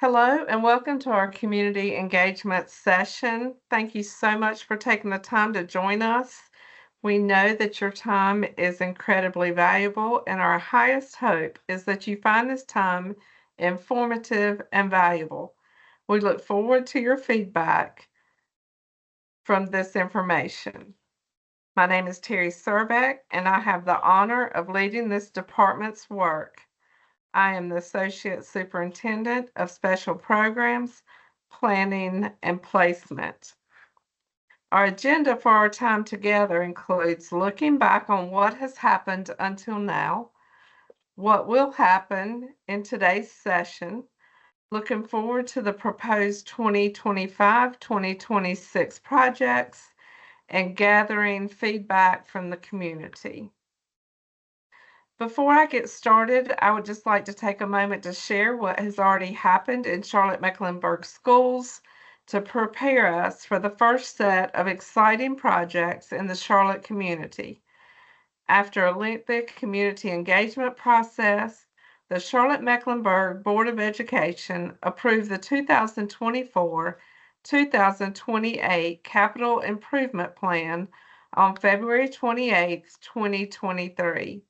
Hello and welcome to our community engagement session. Thank you so much for taking the time to join us. We know that your time is incredibly valuable, and our highest hope is that you find this time informative and valuable. We look forward to your feedback from this information. My name is Terry Surbeck, and I have the honor of leading this department's work. I am the Associate Superintendent of Special Programs, Planning, and Placement. Our agenda for our time together includes looking back on what has happened until now, what will happen in today's session, looking forward to the proposed 2025-2026 projects, and gathering feedback from the community. Before I get started, I would just like to take a moment to share what has already happened in Charlotte-Mecklenburg Schools to prepare us for the first set of exciting projects in the Charlotte community. After a lengthy community engagement process, the Charlotte-Mecklenburg Board of Education approved the 2024-2028 Capital Improvement Plan on February 28, 2023.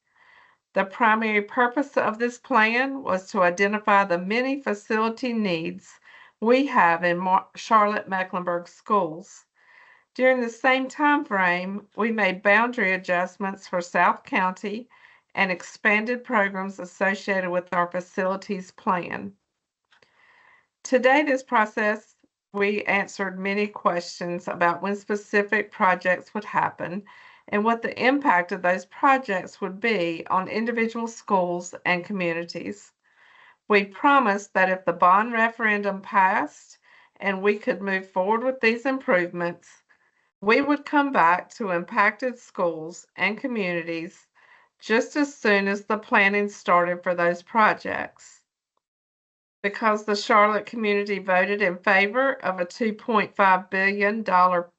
The primary purpose of this plan was to identify the many facility needs we have in Charlotte-Mecklenburg schools. During the same time frame, we made boundary adjustments for South County and expanded programs associated with our facilities plan. Today, this process, we answered many questions about when specific projects would happen and what the impact of those projects would be on individual schools and communities. We promised that if the bond referendum passed and we could move forward with these improvements, we would come back to impacted schools and communities just as soon as the planning started for those projects. Because the Charlotte community voted in favor of a $2.5 billion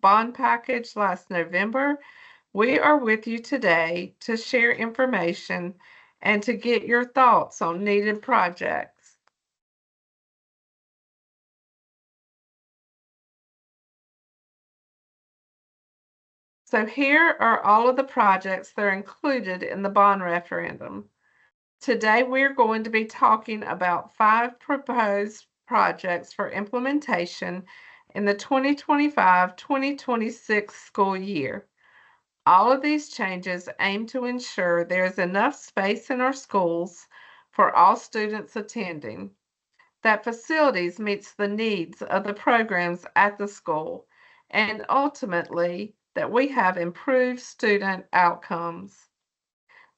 bond package last November, we are with you today to share information and to get your thoughts on needed projects. So here are all of the projects that are included in the bond referendum. Today, we're going to be talking about 5 proposed projects for implementation in the 2025-2026 school year. All of these changes aim to ensure there is enough space in our schools for all students attending, that facilities meets the needs of the programs at the school, and ultimately, that we have improved student outcomes.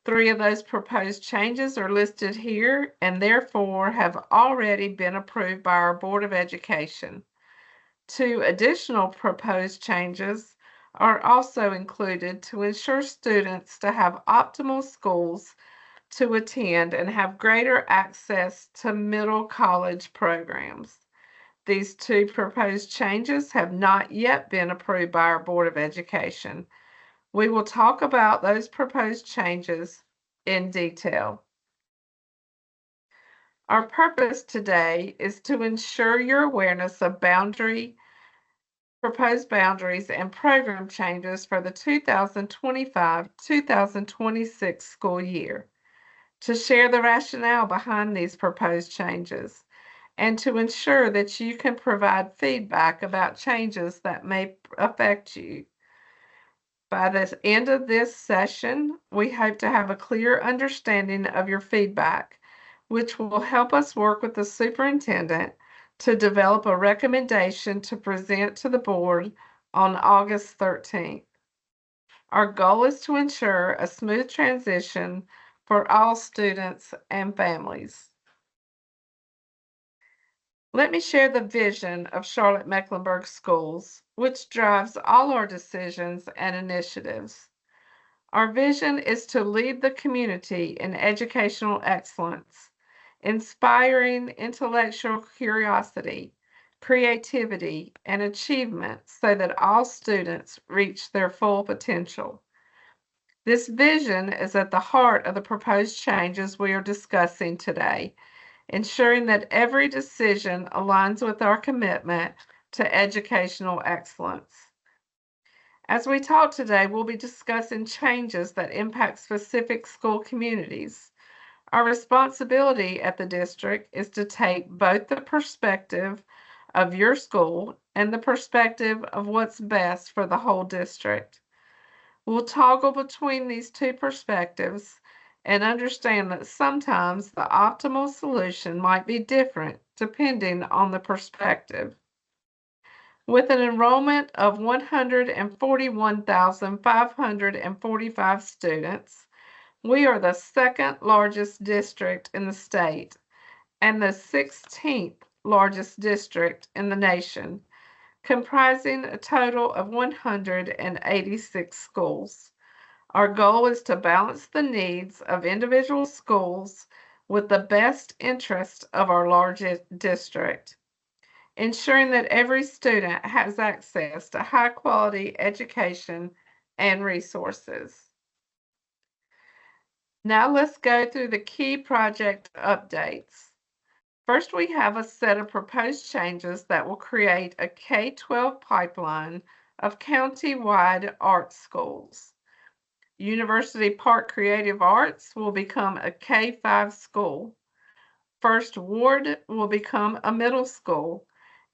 3 of those proposed changes are listed here and therefore have already been approved by our Board of Education. 2 additional proposed changes are also included to ensure students to have optimal schools to attend and have greater access to middle college programs. These 2 proposed changes have not yet been approved by our Board of Education. We will talk about those proposed changes in detail. Our purpose today is to ensure your awareness of proposed boundaries and program changes for the 2025-2026 school year, to share the rationale behind these proposed changes, and to ensure that you can provide feedback about changes that may affect you. By the end of this session, we hope to have a clear understanding of your feedback, which will help us work with the superintendent to develop a recommendation to present to the board on August 13th. Our goal is to ensure a smooth transition for all students and families. Let me share the vision of Charlotte-Mecklenburg Schools, which drives all our decisions and initiatives. Our vision is to lead the community in educational excellence, inspiring intellectual curiosity, creativity, and achievement so that all students reach their full potential. This vision is at the heart of the proposed changes we are discussing today, ensuring that every decision aligns with our commitment to educational excellence. As we talk today, we'll be discussing changes that impact specific school communities. Our responsibility at the district is to take both the perspective of your school and the perspective of what's best for the whole district. We'll toggle between these two perspectives and understand that sometimes the optimal solution might be different depending on the perspective. With an enrollment of 141,545 students, we are the second largest district in the state and the 16th largest district in the nation, comprising a total of 186 schools. Our goal is to balance the needs of individual schools with the best interest of our largest district, ensuring that every student has access to high quality education and resources. Now let's go through the key project updates. First, we have a set of proposed changes that will create a K-12 pipeline of county-wide art schools. University Park Creative Arts will become a K-5 school. First Ward will become a middle school,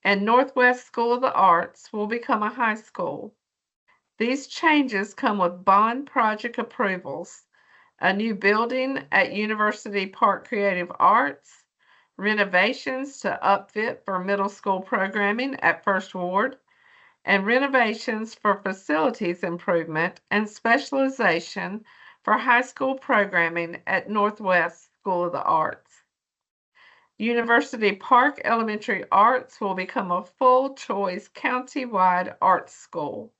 and Northwest School of the Arts will become a high school. These changes come with bond project approvals, a new building at University Park Creative Arts, renovations to upfit for middle school programming at First Ward, and renovations for facilities improvement and specialization for high school programming at Northwest School of the Arts. University Park Elementary Arts will become a full-choice county-wide arts school.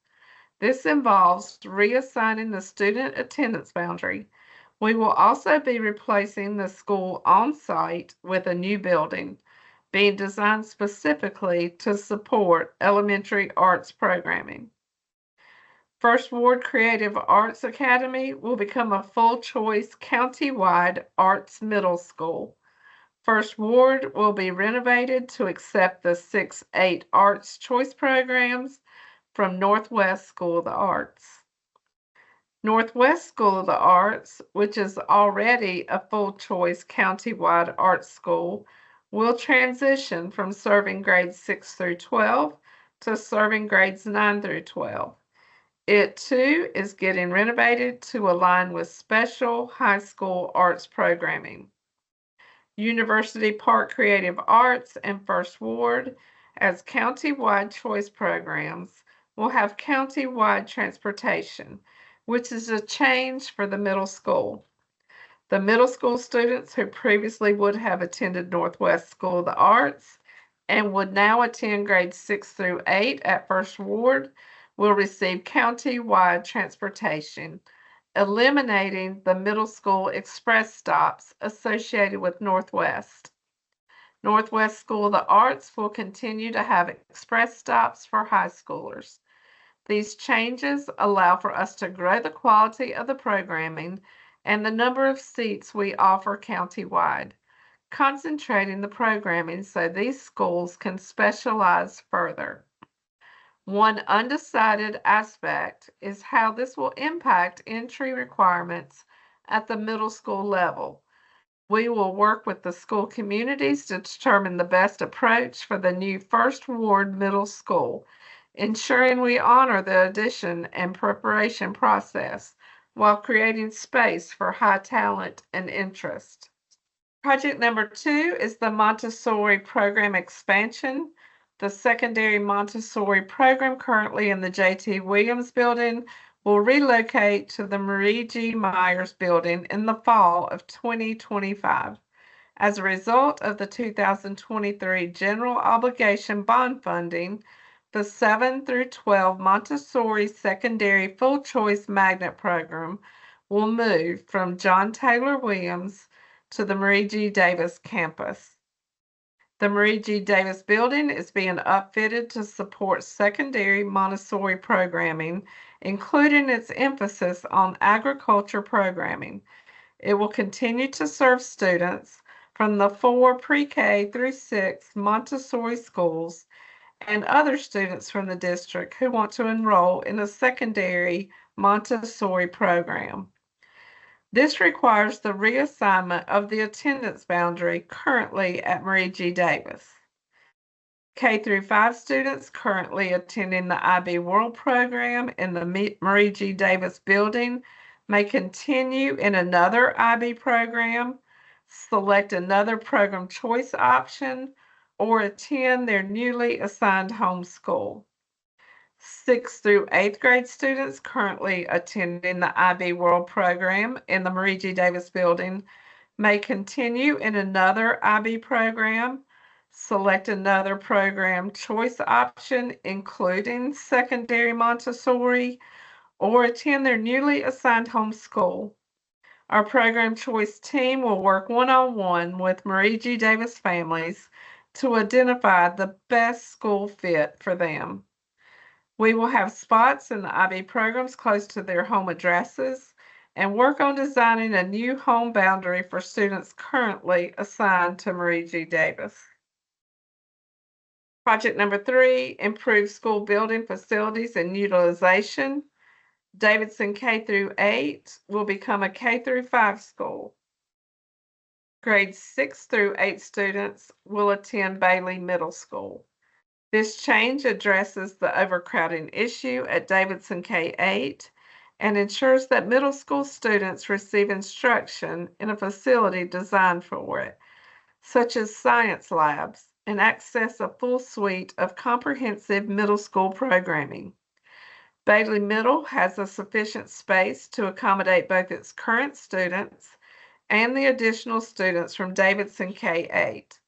This involves reassigning the student attendance boundary. We will also be replacing the school on-site with a new building, being designed specifically to support elementary arts programming. First Ward Creative Arts Academy will become a full-choice county-wide arts middle school. First Ward will be renovated to accept the 6-8 arts choice programs from Northwest School of the Arts. Northwest School of the Arts, which is already a full-choice county-wide arts school, will transition from serving grades 6 through 12 to serving grades 9 through 12. It too is getting renovated to align with special high school arts programming. University Park Creative Arts and First Ward, as county-wide choice programs, will have county-wide transportation, which is a change for the middle school. The middle school students who previously would have attended Northwest School of the Arts and would now attend grades 6 through 8 at First Ward will receive county-wide transportation, eliminating the middle school express stops associated with Northwest. Northwest School of the Arts will continue to have express stops for high schoolers. These changes allow for us to grow the quality of the programming and the number of seats we offer countywide, concentrating the programming so these schools can specialize further. One undecided aspect is how this will impact entry requirements at the middle school level. We will work with the school communities to determine the best approach for the new First Ward Middle School, ensuring we honor the addition and preparation process while creating space for high talent and interest. Project number 2 is the Montessori program expansion. The secondary Montessori program currently in the J.T. Williams building will relocate to the Marie G. Myers building in the fall of 2025. As a result of the 2023 general obligation bond funding, the 7 through 12 Montessori Secondary Full Choice Magnet Program will move from John Taylor Williams to the Marie G. Davis campus. The Marie G. Davis building is being upfitted to support secondary Montessori programming, including its emphasis on agriculture programming. It will continue to serve students, from the 4 pre-K through 6 Montessori schools and other students from the district who want to enroll in a secondary Montessori program. This requires the reassignment of the attendance boundary currently at Marie G. Davis. K through 5 students currently attending the IB World program in the Marie G. Davis building may continue in another IB program, select another program choice option, or attend their newly assigned home school. 6th through 8th grade students currently attending the IB World program in the Marie G. Davis building may continue in another IB program, select another program choice option, including secondary Montessori, or attend their newly assigned home school. Our program choice team will work one-on-one with Marie G. Davis families to identify the best school fit for them. We will have spots in the IB programs close to their home addresses and work on designing a new home boundary for students currently assigned to Marie G. Davis. Project number 3, improve school building facilities and utilization. Davidson K through 8 will become a K through 5 school. Grades 6 through 8 students will attend Bailey Middle School. This change addresses the overcrowding issue at Davidson K-8 and ensures that middle school students receive instruction in a facility designed for it, such as science labs, and access a full suite of comprehensive middle school programming. Bailey Middle has a sufficient space to accommodate both its current students and the additional students from Davidson K-8.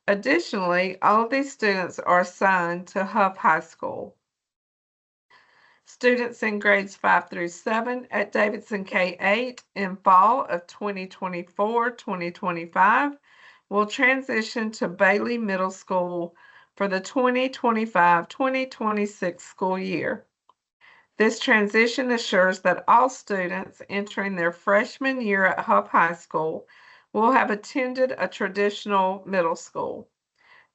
Additionally, all of these students are assigned to Huff High School. Students in grades 5 through 7 at Davidson K-8 in fall of 2024-2025 will transition to Bailey Middle School for the 2025-2026 school year. This transition assures that all students entering their freshman year at Huff High School will have attended a traditional middle school,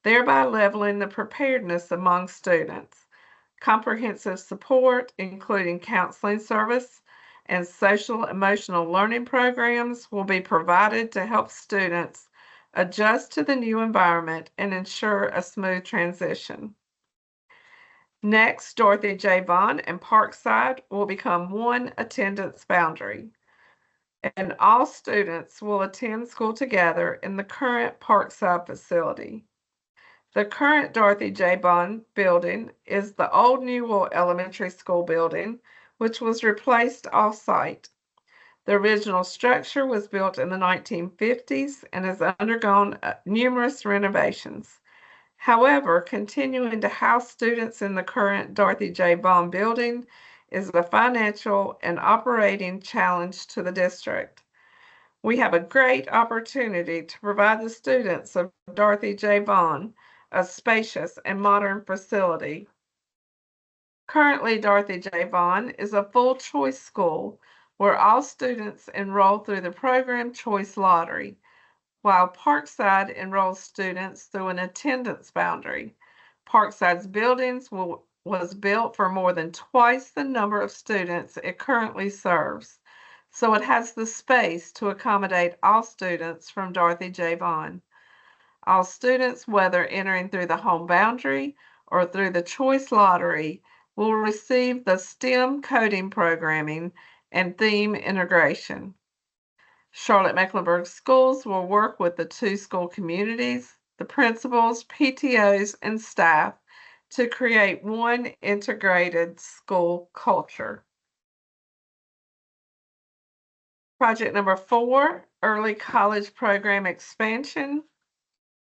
thereby leveling the preparedness among students. Comprehensive support, including counseling service and social emotional learning programs, will be provided to help students adjust to the new environment and ensure a smooth transition. Next, Dorothy J. Vaughn and Parkside will become one attendance boundary, and all students will attend school together in the current Parkside facility. The current Dorothy J. Vaughn building is the old Newell Elementary School building, which was replaced off-site. The original structure was built in the 1950s and has undergone numerous renovations. However, continuing to house students in the current Dorothy J. Vaughn building is a financial and operating challenge to the district. We have a great opportunity to provide the students of Dorothy J. Vaughn a spacious and modern facility. Currently, Dorothy J. Vaughn is a full choice school where all students enroll through the program choice lottery, while Parkside enrolls students through an attendance boundary. Parkside's buildings was built for more than twice the number of students it currently serves, so it has the space to accommodate all students from Dorothy J. Vaughn. All students, whether entering through the home boundary or through the choice lottery, will receive the STEM coding programming and theme integration. Charlotte-Mecklenburg Schools will work with the 2 school communities, the principals, PTOs, and staff to create one integrated school culture. Project number 4, early college program expansion.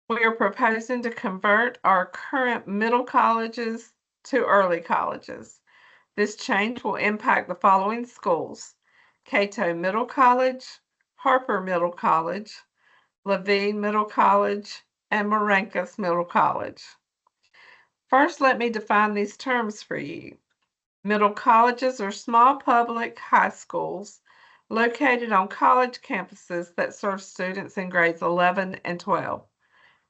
We are proposing to convert our current middle colleges to early colleges. This change will impact the following schools: Cato Middle College, Harper Middle College, Levine Middle College, and Maracas Middle College. First, let me define these terms for you. Middle colleges are small public high schools located on college campuses that serve students in grades 11 and 12.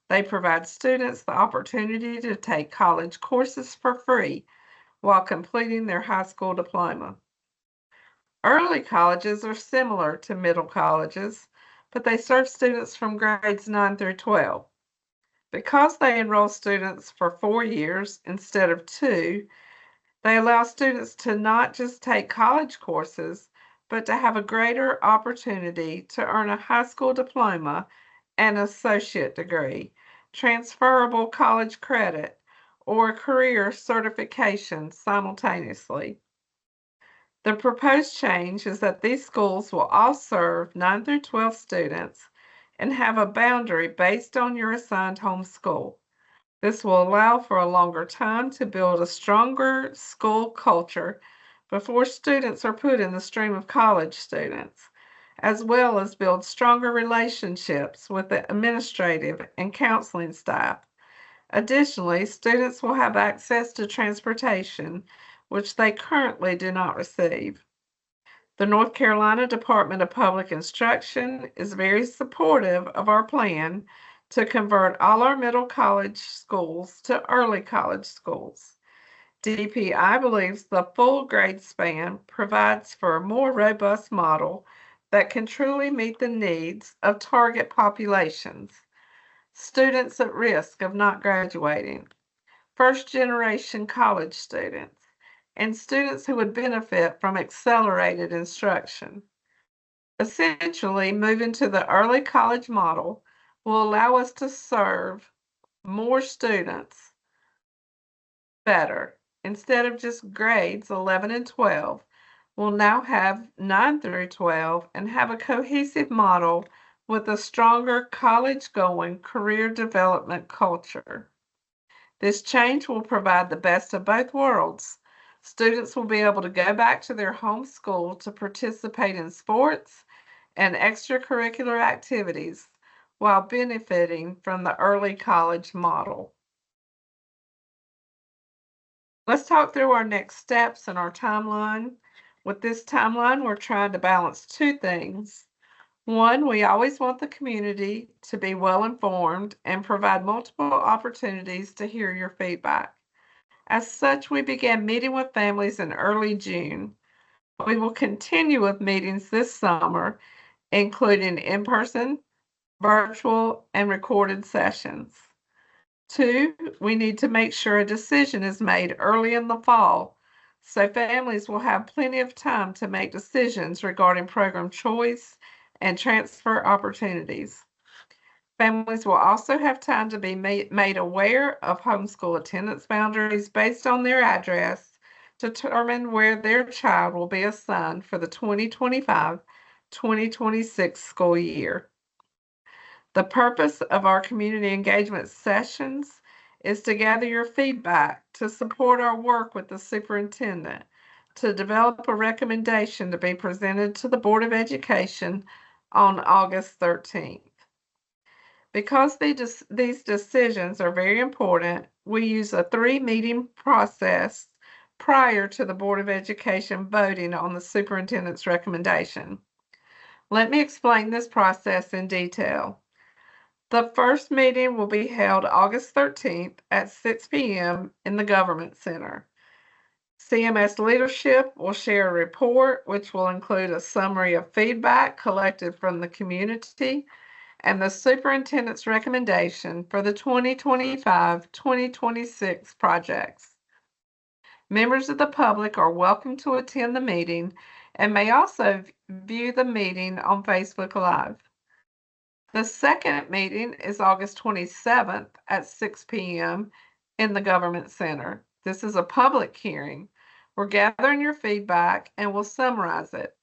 They provide students the opportunity to take college courses for free while completing their high school diploma. Early colleges are similar to middle colleges, but they serve students from grades 9 through 12. Because they enroll students for 4 years instead of 2, they allow students to not just take college courses, but to have a greater opportunity to earn a high school diploma and associate degree, transferable college credit, or career certification simultaneously. The proposed change is that these schools will all serve 9 through 12 students and have a boundary based on your assigned home school. This will allow for a longer time to build a stronger school culture before students are put in the stream of college students, as well as build stronger relationships with the administrative and counseling staff. Additionally, students will have access to transportation, which they currently do not receive. The North Carolina Department of Public Instruction is very supportive of our plan to convert all our middle college schools to early college schools. DPI believes the full grade span provides for a more robust model that can truly meet the needs of target populations, students at risk of not graduating, first-generation college students, and students who would benefit from accelerated instruction. Essentially, moving to the early college model will allow us to serve more students better. Instead of just grades 11 and 12, we'll now have 9 through 12 and have a cohesive model with a stronger college-going career development culture. This change will provide the best of both worlds. Students will be able to go back to their home school to participate in sports and extracurricular activities while benefiting from the early college model. Let's talk through our next steps and our timeline. With this timeline, we're trying to balance two things. One, we always want the community to be well informed and provide multiple opportunities to hear your feedback. As such, we began meeting with families in early June. We will continue with meetings this summer, including in-person, virtual, and recorded sessions. Two, we need to make sure a decision is made early in the fall so families will have plenty of time to make decisions regarding program choice and transfer opportunities. Families will also have time to be made aware of homeschool attendance boundaries based on their address to determine where their child will be assigned for the 2025-2026 school year. The purpose of our community engagement sessions is to gather your feedback to support our work with the superintendent to develop a recommendation to be presented to the Board of Education on August 13th. Because these decisions are very important, we use a 3-meeting process prior to the Board of Education voting on the superintendent's recommendation. Let me explain this process in detail. The first meeting will be held August 13th at 6 p.m. in the Government Center. CMS leadership will share a report which will include a summary of feedback collected from the community and the superintendent's recommendation for the 2025-2026 projects. Members of the public are welcome to attend the meeting and may also view the meeting on Facebook Live. The second meeting is August 27th at 6 p.m. in the Government Center. This is a public hearing. We're gathering your feedback and we'll summarize it,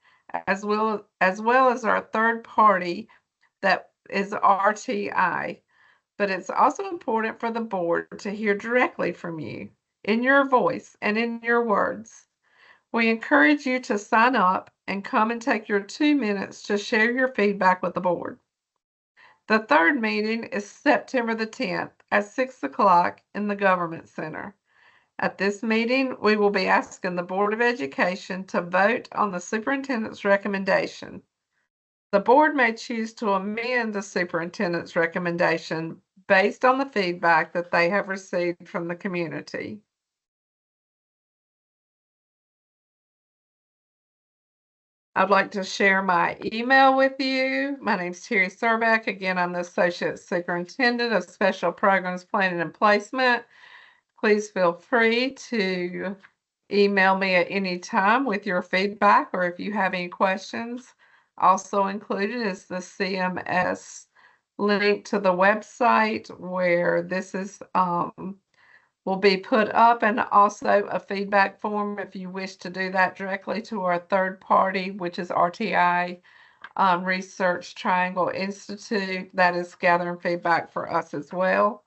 as well as our third party that is RTI. But it's also important for the board to hear directly from you in your voice and in your words. We encourage you to sign up and come and take your 2 minutes to share your feedback with the board. The third meeting is September the 10th at 6 o'clock in the Government Center. At this meeting, we will be asking the Board of Education to vote on the superintendent's recommendation. The board may choose to amend the superintendent's recommendation based on the feedback that they have received from the community. I'd like to share my email with you. My name is Terry Surbeck. Again, I'm the Associate Superintendent of Special Programs Planning and Placement. Please feel free to email me at any time with your feedback or if you have any questions. Also included is the CMS link to the website where this is will be put up, and also a feedback form if you wish to do that directly to our third party, which is RTI Research Triangle Institute. That is gathering feedback for us as well.